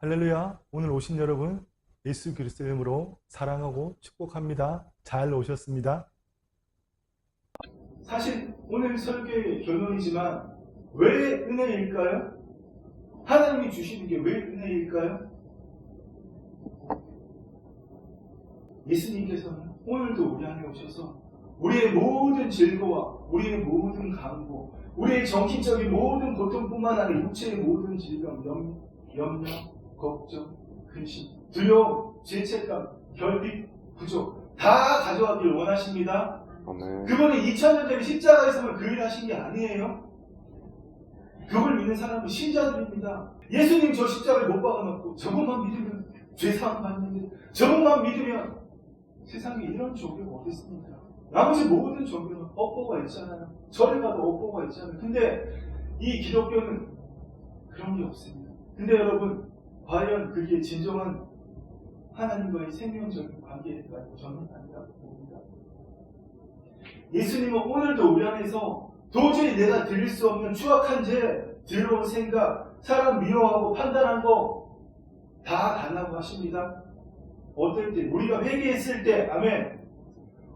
할렐루야. 오늘 오신 여러분 예수 그리스도의 이름으로 사랑하고 축복합니다. 잘 오셨습니다. 사실 오늘 설교의 결론이지만 왜 은혜일까요? 하나님이 주시는 게 왜 은혜일까요? 예수님께서는 오늘도 우리 안에 오셔서 우리의 모든 질고와 우리의 모든 강고, 우리의 정신적인 모든 고통뿐만 아니라 육체의 모든 질병, 염려, 걱정, 근심, 두려움, 죄책감, 결핍, 부족 다 가져가기를 원하십니다. 아멘. 그분이 2000년 전에 십자가에서만 그 일을 하신 게 아니에요. 그걸 믿는 사람은 신자들입니다. 예수님 저 십자가를 못 박아놓고 저것만 믿으면 죄사함 받는데, 저것만 믿으면 세상에 이런 종교가 어디 있습니까? 나머지 모든 종교는 업보가 있잖아요. 절에 가도 업보가 있잖아요. 근데 이 기독교는 그런 게 없습니다. 근데 여러분, 과연 그게 진정한 하나님과의 생명적인 관계일까요? 저는 아니라고 봅니다. 예수님은 오늘도 우리 안에서 도저히 내가 드릴 수 없는 추악한 죄, 더러운 생각, 사람 미워하고 판단한 거 다 달라고 하십니다. 어떨 때? 우리가 회개했을 때, 아멘.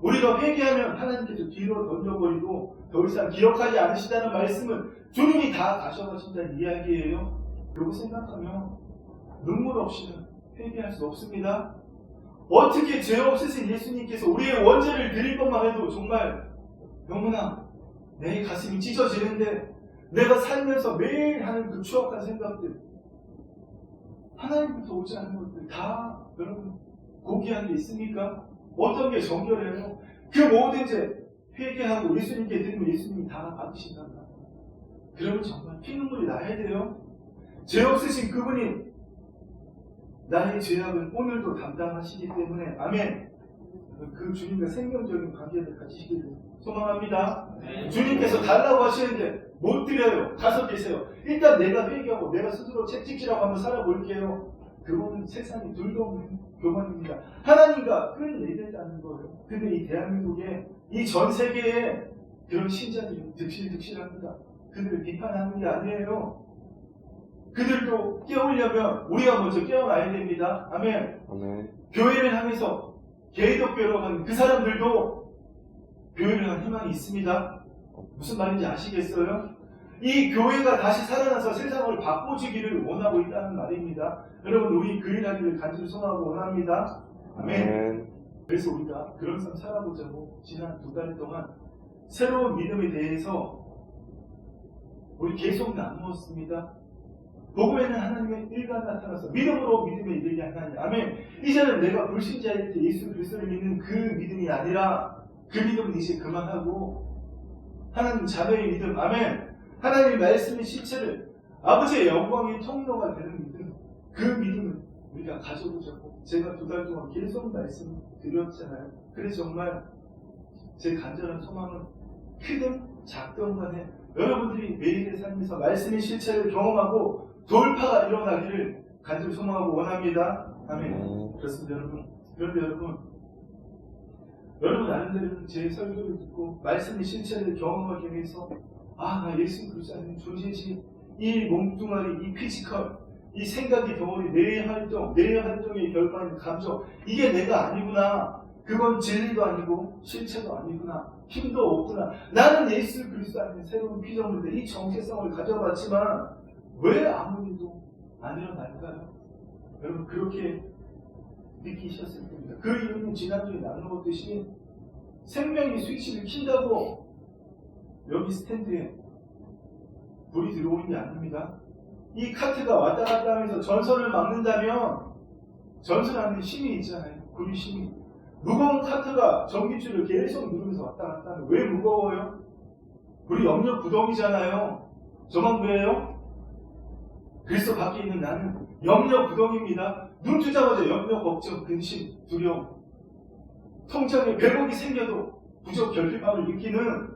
우리가 회개하면 하나님께서 뒤로 던져버리고 더 이상 기억하지 않으시다는 말씀은 주님이 다 가셔가신다는 이야기예요. 그러고 생각하면 눈물 없이는 회개할 수 없습니다. 어떻게 죄 없으신 예수님께서 우리의 원죄를 드릴 것만 해도 정말 너무나 내 가슴이 찢어지는데, 내가 살면서 매일 하는 그 추악한 생각들, 하나님부터 오지 않은 것들 다 여러분 고귀한 게 있습니까? 어떤 게 정결해요? 그 모든 죄 회개하고 예수님께 드리면 예수님이 다 받으신단 말이에요. 그러면 정말 피눈물이 나야 돼요. 죄 없으신 그분이 나의 죄악은 오늘도 담당하시기 때문에, 아멘. 그 주님과 생명적인 관계를 가지시기를 소망합니다. 주님께서 달라고 하시는데 못 드려요. 가서 계세요. 일단 내가 회개하고 내가 스스로 채찍질하고 한번 살아볼게요. 그거는 세상에 둘도 없는 교만입니다. 하나님과 끌내겠다는 거예요. 근데 이 대한민국에, 이 전 세계에 그런 신자들이 득실합니다. 그들을 비판하는 게 아니에요. 그들도 깨우려면 우리가 먼저 깨어나야 됩니다. 아멘. 아멘. 교회를 향해서 개인독교로 가는 그 사람들도 교회를 향한 희망이 있습니다. 무슨 말인지 아시겠어요? 이 교회가 다시 살아나서 세상을 바꿔주기를 원하고 있다는 말입니다. 여러분, 우리 그 일하기를 간절히 소망하고 원합니다. 아멘. 그래서 우리가 그런 삶 살아보자고 지난 2달 동안 새로운 믿음에 대해서 우리 계속 나누었습니다. 복음에는 하나님의 일가 나타나서 믿음으로 믿음에 이르게 하나님. 아멘. 이제는 내가 불신자일 때 예수 그리스도를 믿는 그 믿음이 아니라, 그 믿음은 이제 그만하고 하나님 자녀의 믿음, 아멘. 하나님의 말씀의 실체를 아버지의 영광의 통로가 되는 믿음, 그 믿음을 우리가 가져보자고 제가 2달 동안 계속 말씀드렸잖아요. 그래서 정말 제 간절한 소망은 크든 작든 간에 여러분들이 매일의 삶에서 말씀의 실체를 경험하고 돌파가 일어나기를 간절히 소망하고 원합니다. 아멘. 그렇습니다, 여러분. 그런데 여러분 나름대로 제 설교를 듣고 말씀의 실체를 경험하기 위해서, 나 예수 그리스도의 존재지, 이 몸뚱아리, 이 피지컬, 이 생각의 덩어리, 내 활동의 결과인 감정, 이게 내가 아니구나. 그건 진리도 아니고 실체도 아니구나. 힘도 없구나. 나는 예수 그리스도 안에 새로운 피조물인데 이 정체성을 가져봤지만 왜 아무 일도 안 일어날까요? 여러분, 그렇게 느끼셨을 겁니다. 그 이유는 지난주에 나누었듯이 생명의 스위치를 킨다고 여기 스탠드에 불이 들어오는 게 아닙니다. 이 카트가 왔다 갔다 하면서 전선을 막는다면 전선 안에 힘이 있잖아요. 구리 힘이. 무거운 카트가 전기줄을 계속 누르면서 왔다 갔다 하면 왜 무거워요? 우리 염려 구덩이잖아요. 저만 왜요? 그리스도 밖에 있는 나는 염려 구덩이입니다. 눈 뜨자마자 염려, 걱정, 근심, 두려움, 통장에 100억이 생겨도 부족 결핍함을 느끼는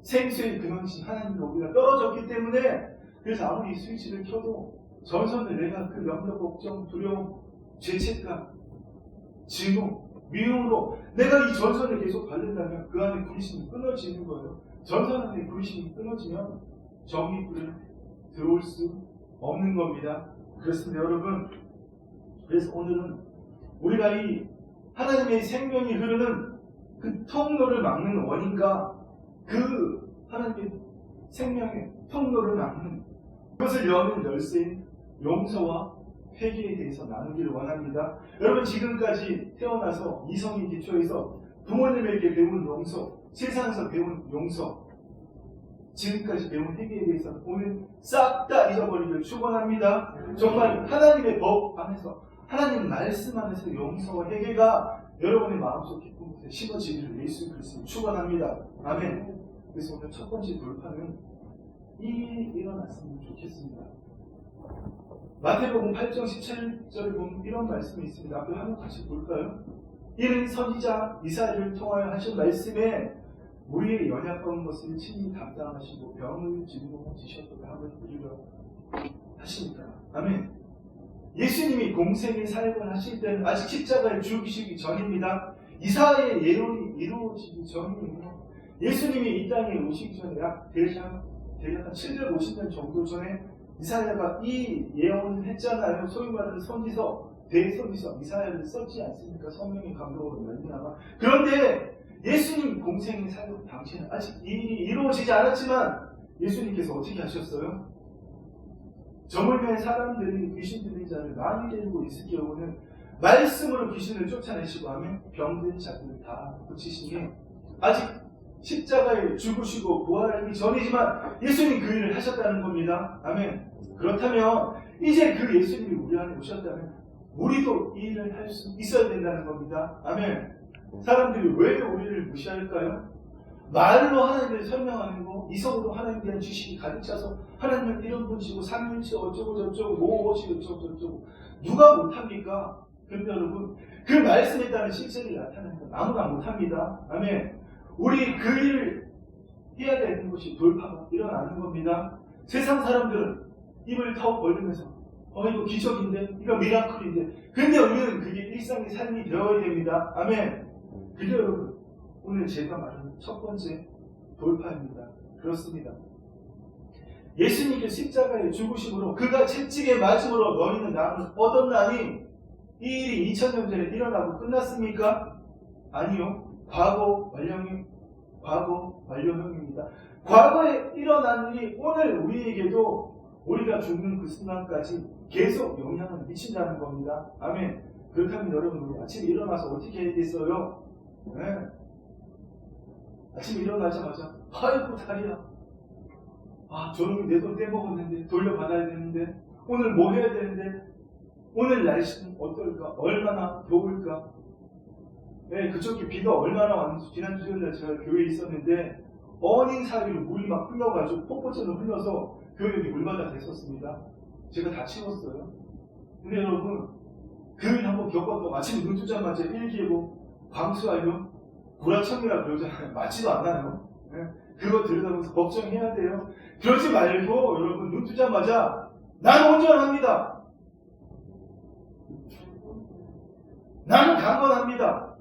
생수의 근원이신 하나님과 우리가 떨어졌기 때문에, 그래서 아무리 스위치를 켜도 전선을 내가 그 염려, 걱정, 두려움, 죄책감, 증오, 미움으로 내가 이 전선을 계속 받는다면 그 안에 부르심이 끊어지는 거예요. 전선 안에 부르심이 끊어지면 정의불은 들어올 수 없는 겁니다. 그렇습니다, 여러분. 그래서 오늘은 우리가 이 하나님의 생명이 흐르는 그 통로를 막는 원인과 그 하나님의 생명의 통로를 막는 그것을 여는 열쇠인 용서와 회개에 대해서 나누기를 원합니다. 여러분, 지금까지 태어나서 이성의 기초에서 부모님에게 배운 용서, 세상에서 배운 용서, 지금까지 배운 회개에 대해서 오늘 싹 다 잊어버리길 축원합니다. 정말 하나님의 법 안에서, 하나님 말씀 안에서 용서와 회개가 여러분의 마음속 깊은 곳에 심어지기를 예수 그리스도 축원합니다. 아멘. 그래서 오늘 첫 번째 돌파는 일어났으면 좋겠습니다. 마태복음 8장 17절에 보면 이런 말씀이 있습니다. 앞에 한번 같이 볼까요? 이는 선지자 이사야를 통하여 하신 말씀에 우리의 연약한 것을 친히 담당하시고 병을 짊어지셨도다 함을 이루려 하십니다. 아멘. 예수님이 공생의 사역을 하실 때는 아직 십자가에 죽으시기 전입니다. 이사야의 예언이 이루어지기 전이에요. 예수님이 이 땅에 오시기 전에 대략 한 750년 정도 전에 이사야가 이 예언을 했잖아요. 소위 말하는 선지서, 대선지서 이사야를 썼지 않습니까? 성령의 감동으로 말미암아. 그런데 예수님 공생의 사역 당시에는 아직 일이 이루어지지 않았지만 예수님께서 어떻게 하셨어요? 저물면 사람들이 귀신 들린 자를 많이 데리고 있을 경우는 말씀으로 귀신을 쫓아내시고 하면 병든 자들을 다 고치시니 아직 십자가에 죽으시고 부활하기 전이지만 예수님 그 일을 하셨다는 겁니다. 아멘. 그렇다면 이제 그 예수님이 우리 안에 오셨다면 우리도 이 일을 할 수 있어야 된다는 겁니다. 아멘. 사람들이 왜 우리를 무시할까요? 말로 하나님을 설명하는 거, 이성으로 하나님에 대한 지식이 가득 차서 하나님은 이런 분이시고 삼위일체 어쩌고 저쩌고 무엇이 어쩌고 저쩌고 누가 못합니까? 그런데 여러분, 그 말씀에 따른 실체를 나타내는 건 아무나 못합니다. 아멘. 우리 그 일을 해야 되는 것이 돌파가 일어나는 겁니다. 세상 사람들은 입을 턱 벌리면서 이거 기적인데, 이거 미라클인데, 근데 우리는 그게 일상의 삶이 되어야 됩니다. 아멘. 그게 여러분, 오늘 제가 말하는 첫 번째 돌파입니다. 그렇습니다. 예수님께 십자가에 죽으심으로 그가 채찍에 맞음으로 너희는 나를 얻었나니 이 일이 2000년 전에 일어나고 끝났습니까? 아니요. 과거 완료형입니다. 과거에 일어난 일이 오늘 우리에게도 우리가 죽는 그 순간까지 계속 영향을 미친다는 겁니다. 아멘. 그렇다면 여러분, 우리 아침에 일어나서 어떻게 해야겠어요? 네. 아침에 일어나자마자 아이고 다리야, 저놈이 내 돈 떼먹었는데 돌려받아야 되는데, 오늘 뭐 해야 되는데, 오늘 날씨는 어떨까, 얼마나 더울까. 네, 그쪽에 비가 얼마나 왔는지 지난 주일날 제가 교회에 있었는데 어닝 사이로 물이 막 흘러가지고 폭포처럼 흘러서 교회에 물마다 됐었습니다. 제가 다 치웠어요. 근데 여러분, 그 일 한번 겪었다고 아침에 눈 뜨자마자 일기예보 광수하여 구라청이라 그러잖아요. 맞지도 않나요? 네? 그거 들여다보면서 걱정해야 돼요. 그러지 말고 여러분, 눈 뜨자마자 나는 온전합니다. 나는 강건합니다.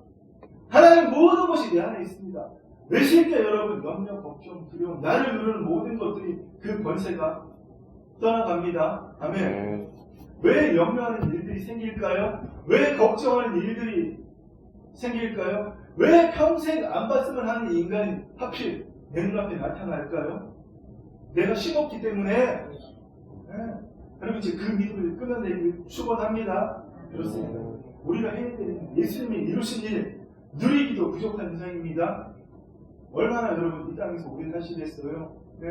하나님 모든 것이 내 안에 있습니다. 외칠 때 여러분, 염려, 걱정, 두려움, 나를 누르는 모든 것들이 그 권세가 떠나갑니다. 아멘. 왜 염려하는 일들이 생길까요? 왜 걱정하는 일들이 생길까요? 왜 평생 안 봤으면 하는 인간이 하필 내 눈앞에 나타날까요? 내가 심었기 때문에. 여러분, 이제 그 믿음을 끊어내기 축원합니다. 그렇습니다. 우리가 해야 되는 예수님이 이루신 일 누리기도 부족한 인상입니다. 얼마나 여러분 이 땅에서 오래 사시겠어요? 네.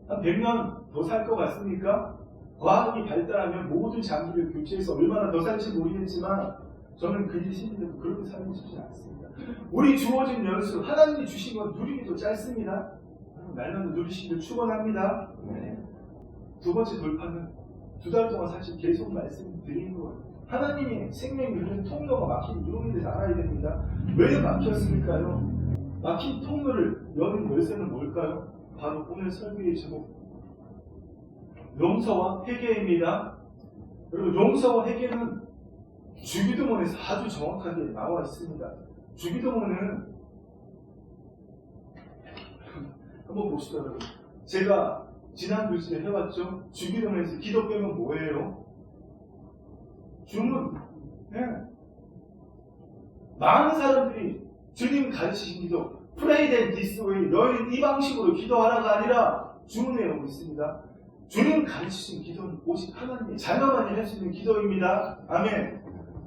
한 100년 더 살 것 같습니까? 과학이 발달하면 모든 장기를 교체해서 얼마나 더 살지 모르겠지만 저는 그 일이 생기는데도 그렇게 살고 싶지 않습니다. 우리 주어진 연수, 하나님이 주신 건 누리기도 짧습니다. 날마다 누리시기를 축원합니다. 네. 두 번째 돌파는 2달 동안 사실 계속 말씀드리는 거예요. 하나님이 생명이 흐르는 통로가 막힌 이유에 대해서 알아야 됩니다. 왜 막혔을까요? 막힌 통로를 여는 열쇠는 뭘까요? 바로 오늘 설교의 제목, 용서와 회개입니다. 그리고 용서와 회개는 주기도문에서 아주 정확하게 나와 있습니다. 주기도문은 한번 보시죠, 여러분. 제가 지난 교시를 해왔죠. 주기도문에서 기도 빼면 뭐예요? 주문. 네. 많은 사람들이 주님 가르치신 기도, Pray then this way, 너희는 이 방식으로 기도하라가 아니라 주문해오고 있습니다. 주님 가르치신 기도는 오직 하나님의 자녀만이 할 수 있는 기도입니다. 아멘.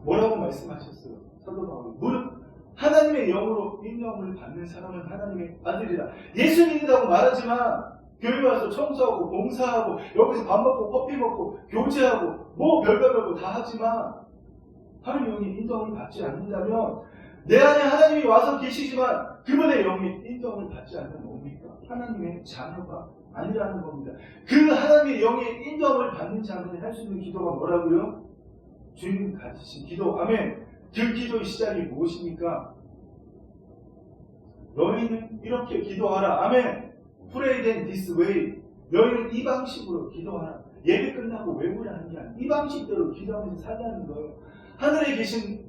뭐라고 말씀하셨어요? 사도 바울이 무릇 하나님의 영으로 인정을 받는 사람은 하나님의 아들이다. 예수 믿는다고 말하지만 교회 와서 청소하고 봉사하고 여기서 밥 먹고 커피 먹고 교제하고 뭐 별거 다 하지만 하나님의 영이 인정을 받지 않는다면 내 안에 하나님이 와서 계시지만 그분의 영이 인정을 받지 않는 뭡니까? 하나님의 자녀가 아니라는 겁니다. 그 하나님의 영의 인정을 받는 자만이 할 수 있는 기도가 뭐라고요? 주님 가르치신 기도. 아멘. 그 기도의 시작이 무엇입니까? 너희는 이렇게 기도하라. 아멘. Pray then this way. 너희는 이 방식으로 기도하라. 예배 끝나고 외우라는 게 아니라 이 방식대로 기도하면서 살라는 거예요. 하늘에 계신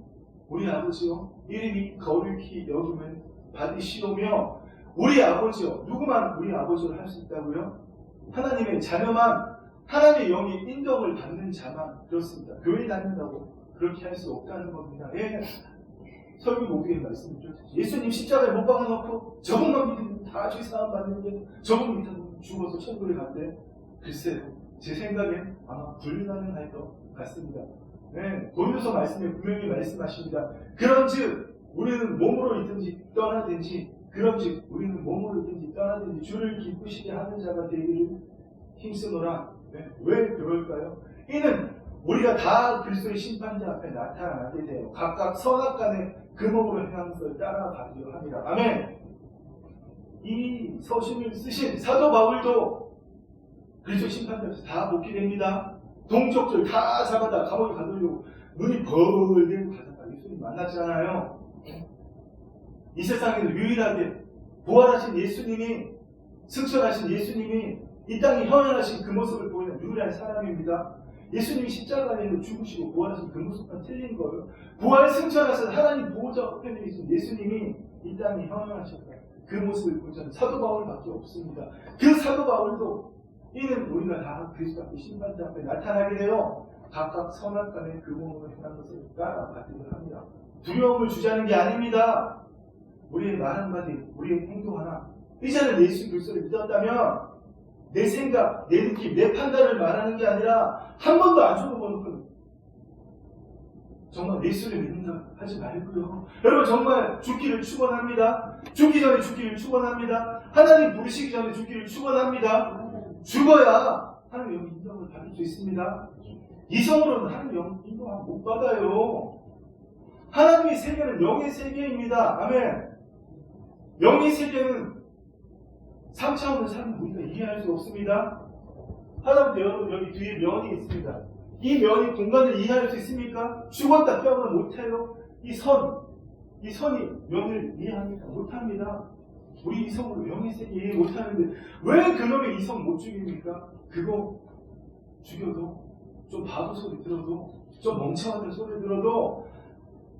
우리 아버지요, 이름이 거룩히 여김을 받으시오며, 우리 아버지요, 누구만 우리 아버지를 할 수 있다고요? 하나님의 자녀만, 하나님의 영이 인정을 받는 자만. 그렇습니다. 교회 다닌다고 그렇게 할 수 없다는 겁니다. 예. 설교 모두에 말씀드렸죠. 예수님 십자가에 못 박아놓고 저분만 믿으면 다 죄사함 받는데 저분 믿으면 죽어서 천국에 간대. 글쎄요, 제 생각엔 아마 불가능할 것 같습니다. 네, 고린도서 말씀에 분명히 말씀하십니다. 그런즉 우리는 몸으로 있든지 떠나든지, 그런즉 우리는 몸으로 있든지 떠나든지 주를 기쁘시게 하는 자가 되기를 힘쓰노라. 네, 왜 그럴까요? 이는 우리가 다 그리스도의 심판자 앞에 나타나게 돼요. 각각 선악간에 그 몸으로 행하는 것을 따라가기로 합니다. 아멘. 이 서신을 쓰신 사도 바울도 그리스도의 심판자에서 다 복귀됩니다. 동족들 다 잡아다 감옥에 가두려고 눈이 벌게고 가다가 예수님 만났잖아요. 이 세상에서 유일하게 부활하신 예수님이, 승천하신 예수님이 이 땅에 현현하신 그 모습을 보이는 유일한 사람입니다. 예수님이 십자가에서 죽으시고 부활하신 그 모습과 틀린 거예요. 부활 승천하신 하나님 보호자 옆에 계신 예수님이 이 땅에 현현하셨다. 그 모습을 보자는 사도 바울밖에 없습니다. 그 사도 바울도 이는 우리가 다 그리스도 앞에 심판자 앞에 나타나게 되어 각각 선악간에 그 몸으로 행한 것을 따라가기로 합니다. 두려움을 주자는 게 아닙니다. 우리의 말 한마디, 우리의 행동 하나, 이제는 예수 그리스도를 믿었다면 내 생각, 내 느낌, 내 판단을 말하는 게 아니라 한 번도 안 죽어보는 정말 예수를 믿는다 하지 말고요. 여러분 정말 죽기를 축원합니다. 죽기 전에 죽기를 축원합니다. 하나님 부르시기 전에 죽기를 축원합니다. 죽어야 하나님 영 인정을 받을 수 있습니다. 이성으로는 하나님 영 인정 못 받아요. 하나님의 세계는 영의 세계입니다. 아멘. 영의 세계는 3차원의 삶을 우리가 이해할 수 없습니다. 하다못해 여러분 여기 뒤에 면이 있습니다. 이 면이 공간을 이해할 수 있습니까? 죽었다 깨어나 못해요. 이 선이 면을 이해합니까? 못합니다. 우리 이성으로 영의 세계 이해 못하는데 왜 그놈의 이성 못 죽입니까? 그거 죽여도 좀 바보 소리 들어도 좀 멍청한 소리 들어도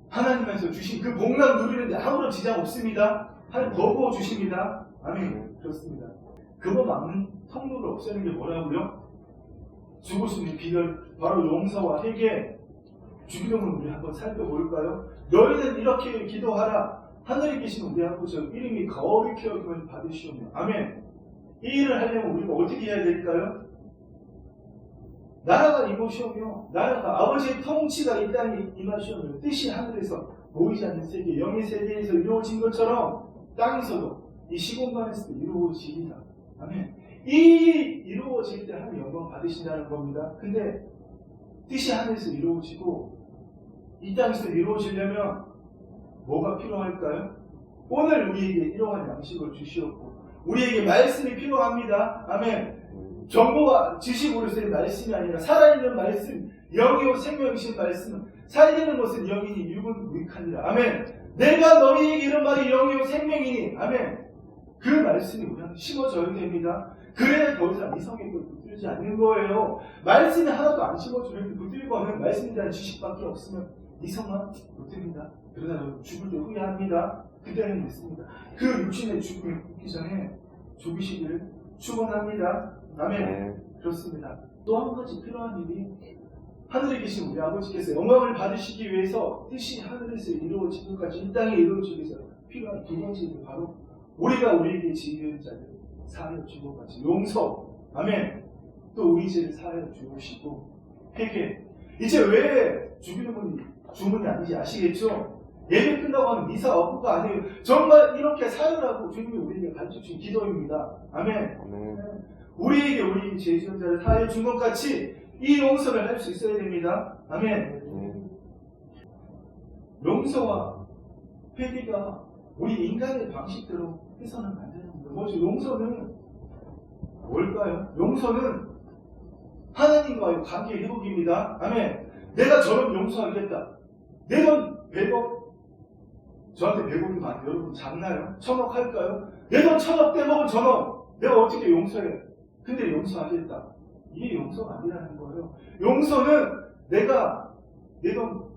하나님께서 주신 그 복락 누리는데 아무런 지장 없습니다. 하나님 더 부어 주십니다. 아멘. 그렇습니다. 그거 막는 통로를 없애는 게 뭐라고요? 죽을 수 있는 비결, 바로 용서와 회개. 주기도문 우리 한번 살펴볼까요? 너희는 이렇게 기도하라. 하늘에 계신 우리 아버지 이름이 거룩히 여김을 받으시오며. 아멘. 이 일을 하려면 우리가 어떻게 해야 될까요? 나라가 임하시오며, 나라가 아버지의 통치가 이 땅에 임하시오며, 뜻이 하늘에서 보이지 않는 세계, 영의 세계에서 이루어진 것처럼 땅에서도 이 시공간에서도 이루어지리라. 아멘. 이 이루어질 때 하나님 영광 받으신다는 겁니다. 근데 뜻이 하늘에서 이루어지고 이 땅에서 이루어지려면 뭐가 필요할까요? 오늘 우리에게 이러한 양식을 주시었고 우리에게 말씀이 필요합니다. 아멘. 정보와 지식으로서의 말씀이 아니라 살아있는 말씀, 영이요 생명이신 말씀은 살리는 것은 영이니 육은 무익하니라. 아멘. 내가 너희에게 이런 말이 영이요 생명이니. 아멘. 그 말씀이 우리한테 심어져야 됩니다. 그래야 더 이상 이성의 걸 붙들지 않는 거예요. 말씀이 하나도 안 심어주면 붙들고 하면 말씀에 대한 지식밖에 없으면 이성만 붙듭니다. 그러다 죽을 때 후회합니다. 그때는 있습니다. 그 육신의 죽음이 있기 전에 죽으시기를 축원합니다. 아멘. 그렇습니다. 또 한 가지 필요한 일이 하늘에 계신 우리 아버지께서 영광을 받으시기 위해서 뜻이 하늘에서 이루어지는 것까지 이 땅에 이루어지기 위해서 필요한 두 번째 일이 바로 우리가 우리에게 지은 자를 사하여 주고 같이 용서. 아멘. 또 우리 죄를 사하여 주시고 회개. 이제 왜 죽이는 분이 주문이 아닌지 아시겠죠? 예배 끝나고 하는 미사 어부가 아니에요. 정말 이렇게 살으라고 주님이 우리에게 가르쳐준 기도입니다. 아멘. 우리에게 우리 죄 지은 자를 사하여 준 것 같이 이 용서를 할 수 있어야 됩니다. 아멘. 용서와 회개가 우리 인간의 방식대로 해서는 안 되는 겁니다. 뭐지? 용서는 뭘까요? 용서는 하나님과의 관계 회복입니다. 아멘. 내가 저런 용서하겠다. 내 돈 100억 저한테 100억이 많아요. 여러분 작나요? 1000억 할까요? 내 돈 1000억 떼먹은 저놈 내가 어떻게 용서해? 근데 용서하겠다. 이게 용서가 아니라는 거예요. 용서는 내가 내 돈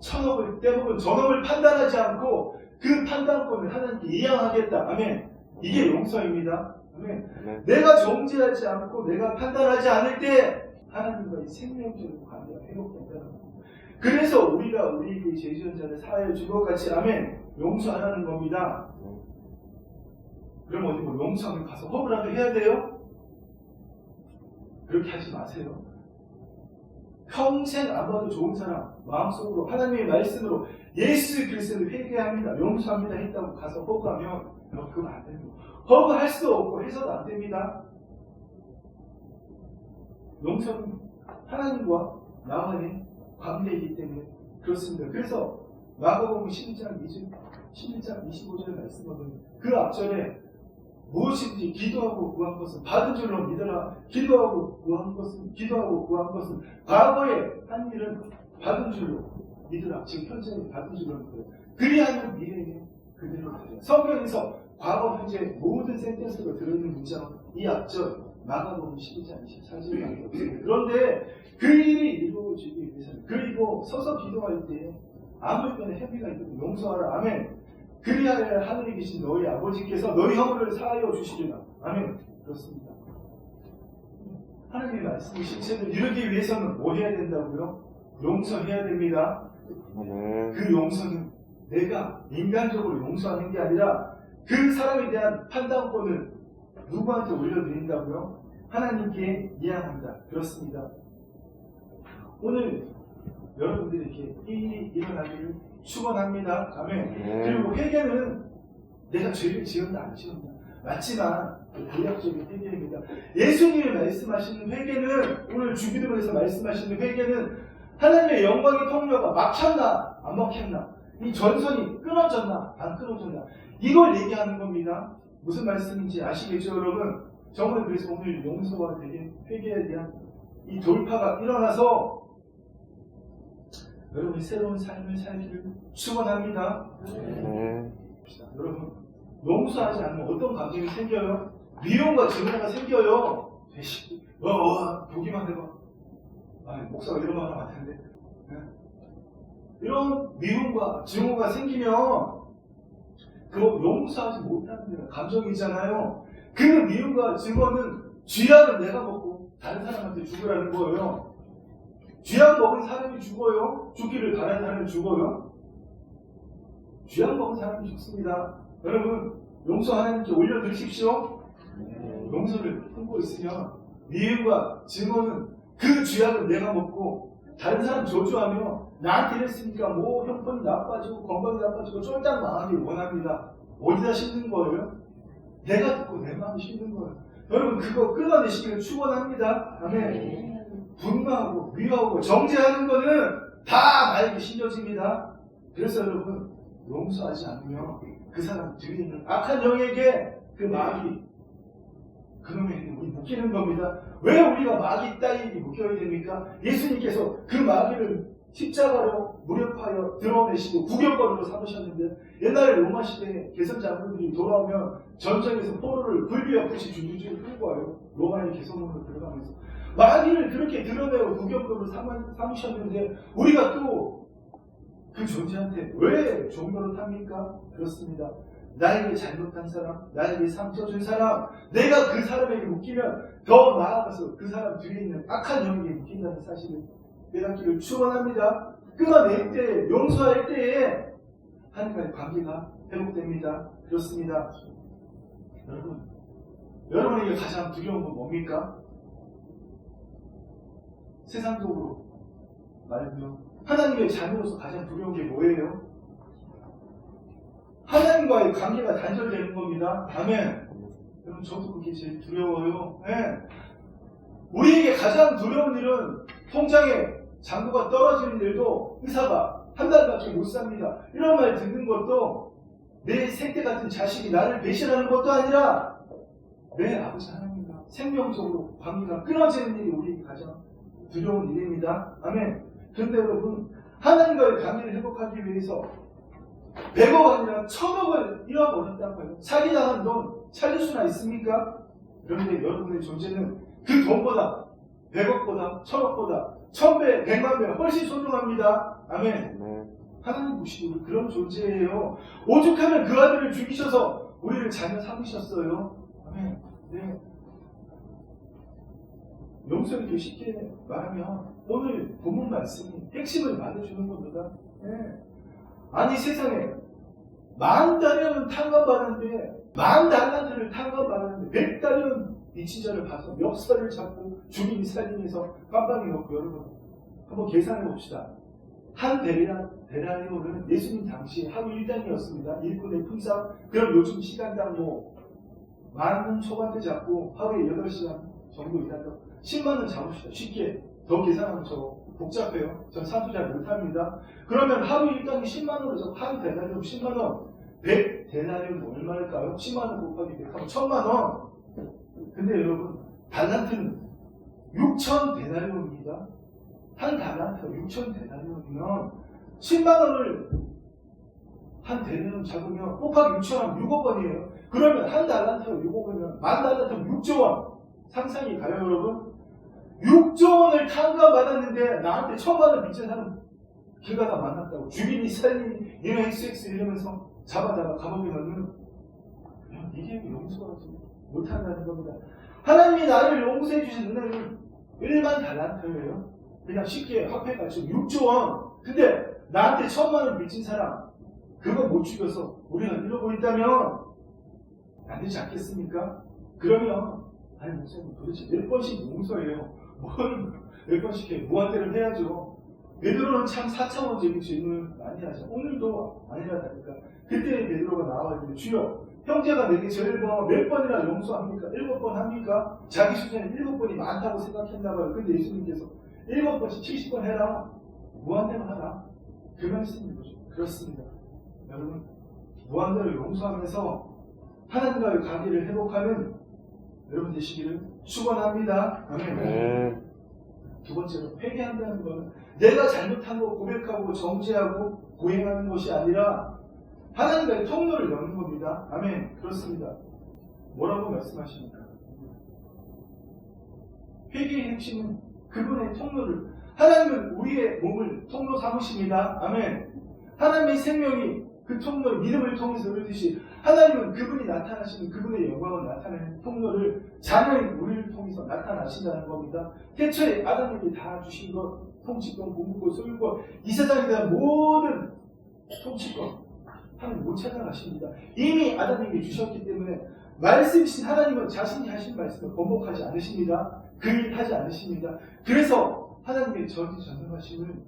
1000억을 떼먹은 저놈을 판단하지 않고 그 판단권을 하나님께 이양하겠다. 아멘. 이게 용서입니다. 아멘. 내가 정죄하지 않고 내가 판단하지 않을 때 하나님과의 생명적인 관계가 회복된다는 겁니다. 그래서 우리가 우리에게 죄 지은 자를 사하여 준 것 같이 아멘 용서하라는 겁니다. 그럼 어디 뭐 용서하면 가서 허브라도 해야 돼요? 그렇게 하지 마세요. 평생 안 봐도 좋은 사람 마음속으로 하나님의 말씀으로 예수 그리스도를 회개합니다. 용서합니다 했다고 가서 허브하면 그건 안 됩니다. 허브할 수도 없고 해서도 안 됩니다. 용서는 하나님과 나와의 관계이기 때문에 그렇습니다. 그래서 마가복음 11장 25절 말씀을 보면 그 앞절에 무엇인지 기도하고 구한 것은 받은 줄로 믿어라. 기도하고 구한 것은 과거에 한 일은 받은 줄로 믿으라. 지금 현재 받은 줄로 믿어라. 그리하면 미래에 그대로 되라. 성경에서 과거, 현재 모든 센텐스가 들어있는 문장 이 앞절 마가복음 12장 24절밖에 없습니다. 그런데 그 일이 이루어지기 위해서는 그리고 서서 기도할 때 아무 때나 회개가 있다면 용서하라. 아멘. 그리하여 하늘에 계신 너희 아버지께서 너희 허물을 사하여 주시리라. 아멘. 그렇습니다. 하나님의 말씀의 실체를 이루기 위해서는 뭐 해야 된다고요? 용서해야 됩니다. 그 용서는 내가 인간적으로 용서하는 게 아니라 그 사람에 대한 판단권을 누구한테 올려드린다고요? 하나님께 이양합니다. 그렇습니다. 오늘 여러분들에게 이 일이 일어나기를 축원합니다. 아멘. 그리고 회개는 내가 죄를 지었나 안 지었나 맞지만 도약적인 회개입니다. 예수님이 말씀하시는 회개는 오늘 주기도문에서 말씀하시는 회개는 하나님의 영광의 통로가 막혔나 안 막혔나 이 전선이 끊어졌나 안 끊어졌나 이걸 얘기하는 겁니다. 무슨 말씀인지 아시겠죠 여러분? 정말 그래서 오늘 용서와 회개에 대한 이 돌파가 일어나서 여러분이 새로운 삶을 살기를 축원합니다. 여러분 용서하지 않으면 어떤 감정이 생겨요? 미움과 증오가 생겨요. 보기만 해봐. 목사가 이런 말 하면 안 텐데. 이런 미움과 증오가 생기면 그거 용서하지 못하는 감정이잖아요. 그 미움과 증오는 쥐약을 내가 먹고 다른 사람한테 죽으라는 거예요. 쥐약 먹은 사람이 죽어요? 죽기를 바라는 사람이 죽어요? 쥐약 먹은 사람이 죽습니다. 여러분 용서 하나님께 올려드리십시오. 용서를 품고 있으면 미움과 증오는 그 쥐약을 내가 먹고 다른 사람 저주하며 나한테 이랬으니까 뭐 형편이 나빠지고 건강이 나빠지고 쫄딱 망하길 원합니다. 어디다 싣는 거예요? 내가 듣고 내 마음이 싣는 거예요. 여러분 그거 끊어내시기를 축원합니다. 아멘. 분노하고 미워하고 정죄하는 거는 다 나에게 실려집니다. 그래서 여러분 용서하지 않으면 그 사람 뒤에 있는 악한 영에게 그 마귀 그놈에게 우리 묶이는 겁니다. 왜 우리가 마귀 따위에게 묶여야 됩니까? 예수님께서 그 마귀를 십자가로 무력하여 드러내시고 구경거리로 삼으셨는데 옛날에 로마 시대에 개선 장군들이 돌아오면 전쟁에서 포로를 굴비였듯이 줄줄줄 끌고 와요. 로마의 개선으로 들어가면서 마귀를 그렇게 드러내고 구경거리로 삼으셨는데 우리가 또 그 존재한테 왜 종교를 합니까? 그렇습니다. 나에게 잘못한 사람, 나에게 상처 준 사람, 내가 그 사람에게 묶이면 더 나아가서 그 사람 뒤에 있는 악한 영에게 묶인다는 사실을 깨닫기를 축원합니다. 끊어낼 때, 용서할 때에 하나님과의 관계가 회복됩니다. 그렇습니다. 여러분에게 가장 두려운 건 뭡니까? 세상적으로 말고요. 하나님의 자녀로서 가장 두려운 게 뭐예요? 하나님과의 관계가 단절되는 겁니다. 아멘. 여러분, 저도 그게 제일 두려워요. 네. 우리에게 가장 두려운 일은 통장에 잔고가 떨어지는 일도 의사가 한 달밖에 못 삽니다. 이런 말 듣는 것도 내 생태 같은 자식이 나를 배신하는 것도 아니라 내 아버지 하나님과 생명적으로 관계가 끊어지는 일이 우리에게 가장 두려운 일입니다. 아멘. 그런데 여러분, 하나님과의 관계를 회복하기 위해서 100억 아니라 1000억을 잃어버렸다고요. 사기당한 돈 찾을 수나 있습니까? 그런데 여러분의 존재는 그 돈보다 100억보다 1000억보다 1000배, 100만 배 훨씬 소중합니다. 아멘. 하나님 보시고 그런 존재예요. 오죽하면 그 아들을 죽이셔서 우리를 자녀 삼으셨어요. 아멘. 네. 용서를 쉽게 말하면 오늘 본문 말씀이 핵심을 말해주는 겁니다. 네. 아니 세상에 10,000달러는 탕감받았는데 10,000달러를 탕감받았는데 100달러 미친 자를 봐서 멱살을 잡고 죽인 살림에서 깜빡이 놓고 여러분 한번 계산해 봅시다. 한 데나리온은 예수님 당시 하루 1단이었습니다. 일꾼의 품삯. 그럼 요즘 시간당 만원 초반대 잡고 하루에 8시간 정도 일한다고 10만원 잡읍시다. 쉽게. 더 계산하면 저 복잡해요. 전 산수 잘 못합니다. 그러면 하루 일당이 10만원을 잡고 한 데나리온 10만원. 100데나리온 얼마일까요? 10만원 곱하기 100 하면 1000만원. 근데 여러분, 달란트는 6,000데나리온입니다. 한 달란트가 6,000데나리온이면 10만원을 한 데나리온 잡으면 곱하기 6,000원 6억 원이에요. 그러면 한 달란트가 6억 원이면 만 달란트면 6조 원. 상상이 가요, 여러분? 6조 원을 탕감받았는데 나한테 1,000만 원 빚진 사람 길 가다 만났다고. 주민이 살림이 이런 XX 이러면서 잡아다가 감옥에 넣는 이게 용서하지 못한다는 겁니다. 하나님이 나를 용서해 주신 은혜는 1만 달란트예요. 그냥 쉽게 화폐가 지금 6조 원. 근데 나한테 1,000만 원 빚진 사람 그거 못 죽여서 우리가 이러고 있다면 안 되지 않겠습니까? 그러면 아니 목사님 도대체 몇 번씩 용서해요? 몇 번씩 해? 무한대를 해야죠. 베드로는 참 4차원적인 질문을 많이 하죠. 오늘도 아니라다니까. 그때 베드로가 나와야 되는데 주여 형제가 내게 죄를 범하면 몇 번이나 용서합니까? 7번 합니까? 자기 수준에 7번이 많다고 생각했나봐요. 근데 예수님께서 7번씩 70번 해라. 무한대로 하라. 그 말씀인 거죠. 그렇습니다. 여러분, 무한대로 용서하면서 하나님과의 관계를 회복하는 여러분 되시기를 축원합니다. 아멘. 두 번째로 회개한다는 것은 내가 잘못한 거 고백하고 정죄하고 고행하는 것이 아니라 하나님과의 통로를 여는 겁니다. 아멘. 그렇습니다. 뭐라고 말씀하십니까? 회개의 핵심은 그분의 통로를, 하나님은 우리의 몸을 통로 삼으십니다. 아멘. 하나님의 생명이 그 통로를 믿음을 통해서 흐르듯이 하나님은 그분이 나타나시는 그분의 영광을 나타내는 통로를 자녀인 우리를 통해서 나타나신다는 겁니다. 태초에 아담에게 다 주신 것, 통치권, 공급권, 소유권, 이 세상에 대한 모든 통치권 하나님 못 찾아가십니다. 이미 아담에게 주셨기 때문에 말씀이신 하나님은 자신이 하신 말씀을 번복하지 않으십니다. 그 일 하지 않으십니다. 그래서 하나님의 전지전능하심을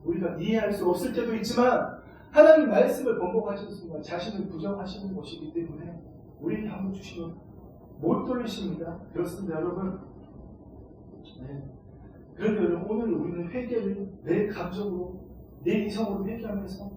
우리가 이해할 수 없을 때도 있지만 하나님 말씀을 번복하시는 순간 자신을 부정하시는 것이기 때문에 우리에게 한번 주시면 못 돌리십니다. 그렇습니다, 여러분. 네. 그런데 여러분, 오늘 우리는 회개를 내 감정으로, 내 이성으로 회개하면서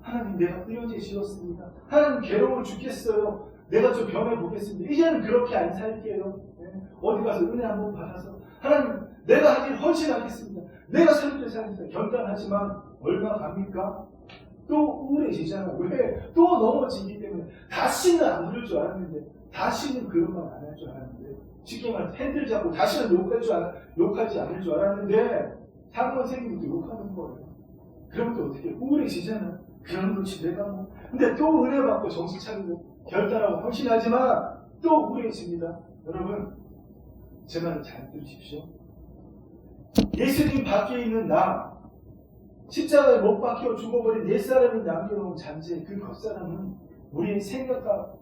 하나님 내가 의연제 지었습니다. 하나님 괴로워 죽겠어요. 내가 좀 변해보겠습니다. 이제는 그렇게 안 살게요. 네. 어디 가서 은혜 한번 받아서 하나님 내가 한 일 헌신하겠습니다. 내가 삶을 살겠습니다. 결단하지만 얼마 갑니까? 또 우울해지잖아. 왜? 또 넘어지기 때문에 다시는 안 그럴 줄 알았는데, 다시는 그런 말 안 할 줄 알았는데, 쉽게 말해서 핸들 잡고 다시는 욕하지 않을 줄 알았는데 사고가 생기면 또 욕하는 거예요. 그러면 또 어떻게 우울해지잖아. 그런 거지 내가 뭐. 근데 또 은혜 받고 정신 차리고 결단하고 헌신하지만 또 우울해집니다. 여러분, 제 말을 잘 들으십시오. 예수님 밖에 있는 나, 십자가에 못 박혀 죽어버린 옛사람이 남겨놓은 잔재, 그 겉사람은 우리의 생각과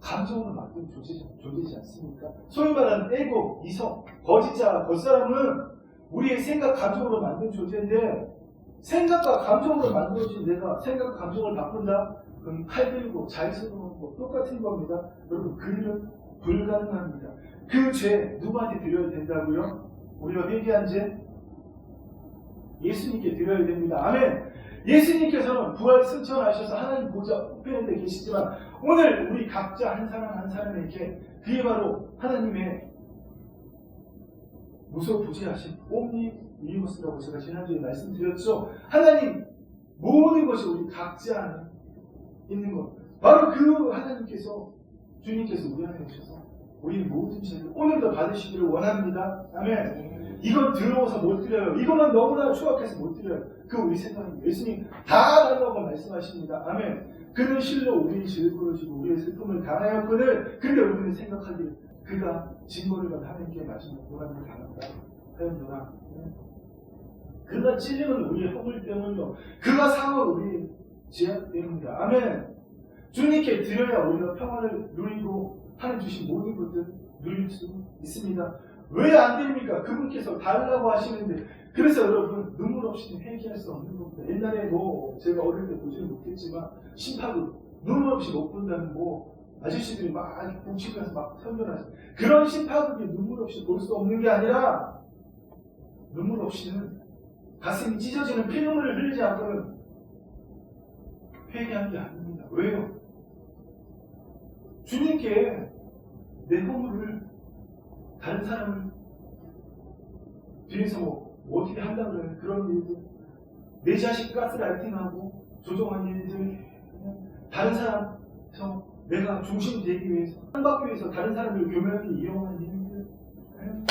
감정으로 만든 존재지 않습니까? 소위 말하는 에고, 이성, 거짓자, 겉사람은 우리의 생각, 감정으로 만든 존재인데, 생각과 감정으로 만들어진 내가 생각과 감정을 바꾼다? 그럼 칼 들고 자의스러운 거 똑같은 겁니다. 여러분, 그 일은 불가능합니다. 그 죄 누구한테 드려야 된다고요? 우리가 회개한 죄 예수님께 드려야 됩니다. 아멘. 예수님께서는 부활 승천하셔서 하나님 보좌 우편에 계시지만 오늘 우리 각자 한 사람 한 사람에게 그게 바로 하나님의 무소부지하신 옴니미우스라고 제가 지난주에 말씀드렸죠. 하나님 모든 것이 우리 각자 안에 있는 것. 바로 그 하나님께서 주님께서 우리 안에 오셔서 우리 모든 죄를 오늘도 받으시기를 원합니다. 아멘. 이건 들어오서 못 드려요. 이거는 너무나 추악해서 못 드려요. 그 우리 생각은 예수님 다 달라고 말씀하십니다. 아멘. 그는 실로 우리의 죄를 부르시고 우리의 슬픔을 당하였거늘 근데 우리는 생각하기를 그가 징벌을 받아 하나님께 마지막 고난을 당한다 하였노라. 그가 찔림은 우리의 허물 때문이요 그가 상은 우리의 죄악 때문이다. 아멘. 주님께 드려야 우리가 평안을 누리고 하나님 주신 모든 것들 누릴 수 있습니다. 왜 안 됩니까? 그분께서 달라고 하시는데. 그래서 여러분 눈물 없이는 회개할 수 없는 겁니다. 옛날에 뭐 제가 어릴 때 보지는 못했지만 심파도 눈물 없이 못 본다는 아저씨들이 막 북치면서 막 선전하죠. 그런 심파극이 눈물 없이 볼 수 없는 게 아니라 눈물 없이는 가슴이 찢어지는 피눈물을 흘리지 않고는 회개한 게 아닙니다. 왜요? 주님께 내 허물을 다른 사람을 뒤에서 뭐 어떻게 한다고 그러는 그런 일들, 내 자식 가스라이팅하고 조종한 일들, 다른 사람 내가 중심이 되기 위해서 한바퀴 위해서 다른 사람을 교묘하게 이용하는 일들,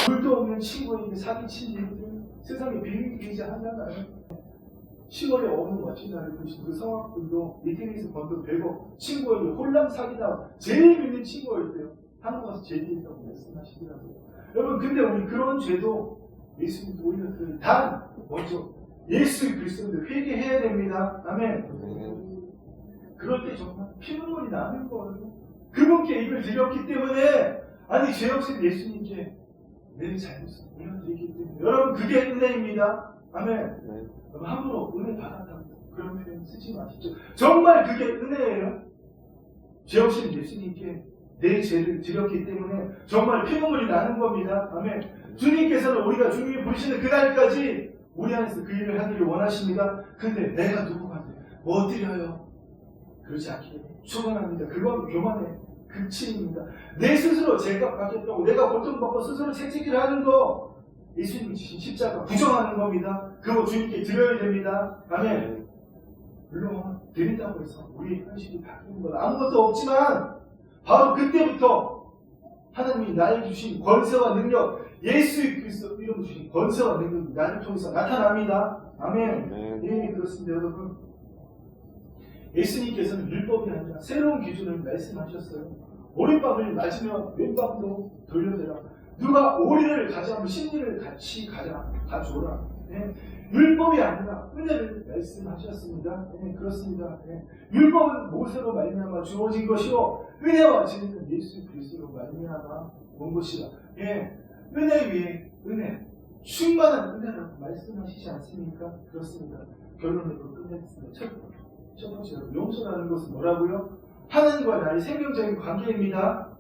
물도 없는 친구에게 사기친 일들, 세상에 비밀이 되지 않나요? 10월에 어느 마치나를 보신 그 성악분도 이태리에서 번 돈 100억 친구에게 홀랑 사기다 제일 믿는 친구였대요. 한국 가서 제기했다고 말씀하시더라고요. 여러분, 근데 우리 그런 죄도 예수님도 오히려 단 먼저 예수 그리스도를 회개해야 됩니다. 아멘. 그럴 때 정말 피눈물이 나는 거예요. 그분께 입을 드렸기 때문에 아니 죄 없이 예수님께 내 잘못을 올려드리기 때문에 여러분 그게 은혜입니다. 아멘. 함부로 은혜 받았다고 그런 표현 쓰지 마시죠. 정말 그게 은혜예요. 죄 없이 예수님께 내 죄를 드렸기 때문에 정말 피눈물이 나는 겁니다. 아멘. 주님께서는 우리가 주님이 부르시는 그날까지 우리 안에서 그 일을 하기를 원하십니다. 근데 내가 누구한테 뭐 드려요? 그러지 않기를 축원합니다. 그건 교만의 극치입니다. 내 스스로 죄가 받겠다고 내가 고통받고 스스로 책지기를 하는 거 예수님이 주신 십자가 부정하는 겁니다. 그거 주님께 드려야 됩니다. 아멘. 물론 드린다고 해서 우리의 현실이 바뀌는 건 아무것도 없지만 바로 그때부터 하나님이 나에게 주신 권세와 능력, 예수 그리스도 이름 주신 권세와 능력이 나를 통해서 나타납니다. 아멘. 예, 그렇습니다, 여러분. 예수님께서는 율법이 아니라 새로운 기준을 말씀하셨어요. 오른밤을 맞으면 왼밤도 돌려대라. 누가 오리를 가져가면 심리를 같이 가져오라. 예. 율법이 아니라 은혜를 말씀하셨습니다. 예, 그렇습니다. 예. 율법은 모세로 말미암아 주어진 것이요 은혜와 진리는 예수 그리스도로 말미암아 온 것이라. 예. 은혜 위에 은혜, 충만한 은혜라고 말씀하시지 않습니까? 그렇습니다. 결론으로 끝내겠습니다. 첫 번째로 용서라는 것은 뭐라고요? 하나님과 나의 생명적인 관계입니다.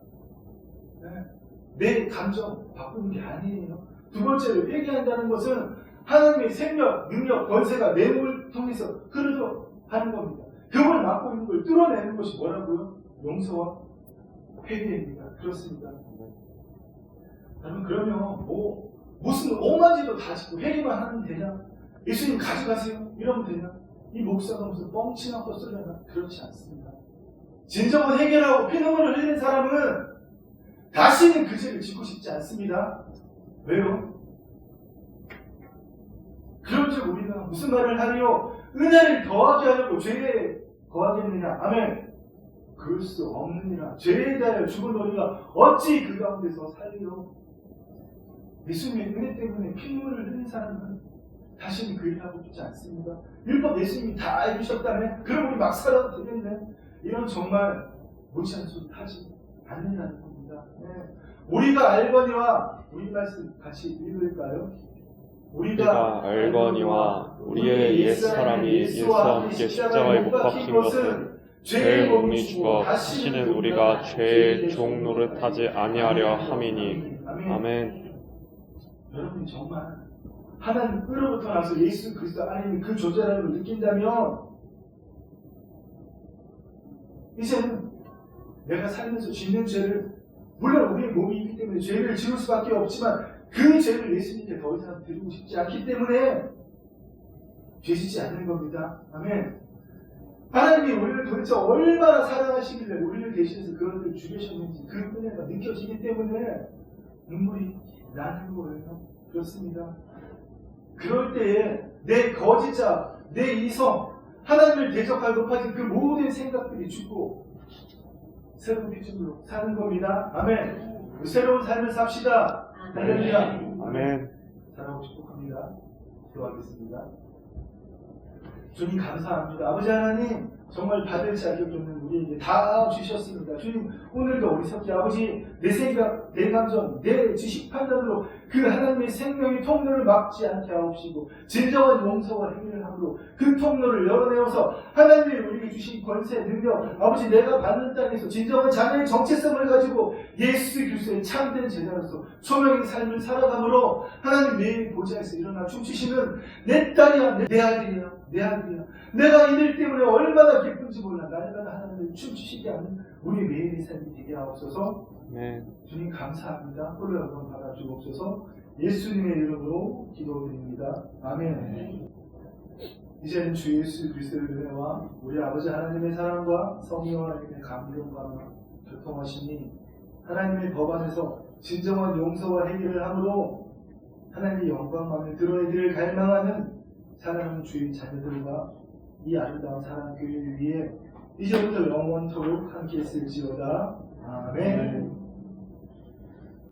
예. 내 감정 바꾸는 게 아니에요. 두 번째로 회개한다는 것은 하나님의 생명, 능력, 권세가 내 몸을 통해서 흐르도록 하는 겁니다. 그걸 막고 있는 걸 뚫어내는 것이 뭐라고요? 용서와 회개입니다. 그렇습니다. 여러분, 그러면 무슨 오만지도 다 짓고 회개만 하면 되냐? 예수님 가져가세요. 이러면 되냐? 이 목사가 무슨 뻥치나 헛소리나? 그렇지 않습니다. 진정한 해결하고 피눈물을 흘리는 사람은 다시는 그 죄를 짓고 싶지 않습니다. 왜요? 그런즉 우리가 무슨 말을 하리요? 은혜를 더하게 하려고 죄에 거하겠느냐? 아멘. 그럴 수 없느니라. 죄에 대하여 죽은 너희가 어찌 그 가운데서 살리로? 예수님의 은혜 때문에 핏물을 흘린 사람은 다시는 그 일을 하고 싶지 않습니다. 율법 예수님이 다 해주셨다면 그럼 우리 막 살아도 되겠네. 이런 정말 무시한 소리 하지 않는다는 겁니다. 네. 우리가 알거니와 우리 말씀 같이 읽을까요? 우리가 알거니와 우리의 옛사람이 예수와 함께 십자가에 못 박힌 것은 죄의 몸이 죽어 다시는 우리가 죄의 종 노릇하지 아니하려 함이니. 아멘. 여러분이 정말 하나님으로부터 나서 예수 그리스도 안에 그 존재라는 걸 느낀다면 이제는 내가 살면서 짓는 죄를, 물론 우리의 몸이 있기 때문에 죄를 지을 수밖에 없지만 그 죄를 예수님께 더 이상 드리고 싶지 않기 때문에 죄 짓지 않는 겁니다. 아멘. 하나님이 우리를 도대체 얼마나 사랑하시길래 우리를 대신해서 그것들을 죽이셨는지 그 은혜가 느껴지기 때문에 눈물이 나는 거예요. 그렇습니다. 그럴 때에 내 거짓자, 내 이성, 하나님을 대적할 높아진 그 모든 생각들이 죽고 새로운 기준으로 사는 겁니다. 아멘. 새로운 삶을 삽시다. 할렐루야. 아멘. 사랑하고 축복합니다. 기도하겠습니다. 주님 감사합니다. 아버지 하나님, 정말 받을 자격 없는 우리에게 다 주셨습니다. 주님, 오늘도 어리석게 아버지, 내 생각, 내 감정, 내 지식 판단으로 그 하나님의 생명의 통로를 막지 않게 하옵시고 진정한 용서와 행위를 함으로 그 통로를 열어내어서 하나님이 우리에게 주신 권세, 능력, 아버지 내가 받는 땅에서 진정한 자녀의 정체성을 가지고 예수 그리스도의 참된 제자로서 소명의 삶을 살아감으로 하나님 내 보좌에서 일어나 춤추시는 내 딸이야, 내 아들이야, 내 아들이야. 내가 이들 때문에 얼마나 기쁜지 몰라. 날마다 하나님을 춤추시게 하는 우리 매일의 삶이 되게 하옵소서. 네. 주님 감사합니다. 홀로 영광 받아주옵소서. 예수님의 이름으로 기도드립니다. 아멘. 이제는 주 예수 그리스도의 은혜와 우리 아버지 하나님의 사랑과 성령 하나님의 감동과 교통하심이 하나님의 법 안에서 진정한 용서와 해결을 함으로 하나님의 영광만을 드러내기를 갈망하는 사랑하는 주의 자녀들과 이 아름다운 사랑교회를 위해 이제부터 영원토록 함께 있을지어다. 아멘.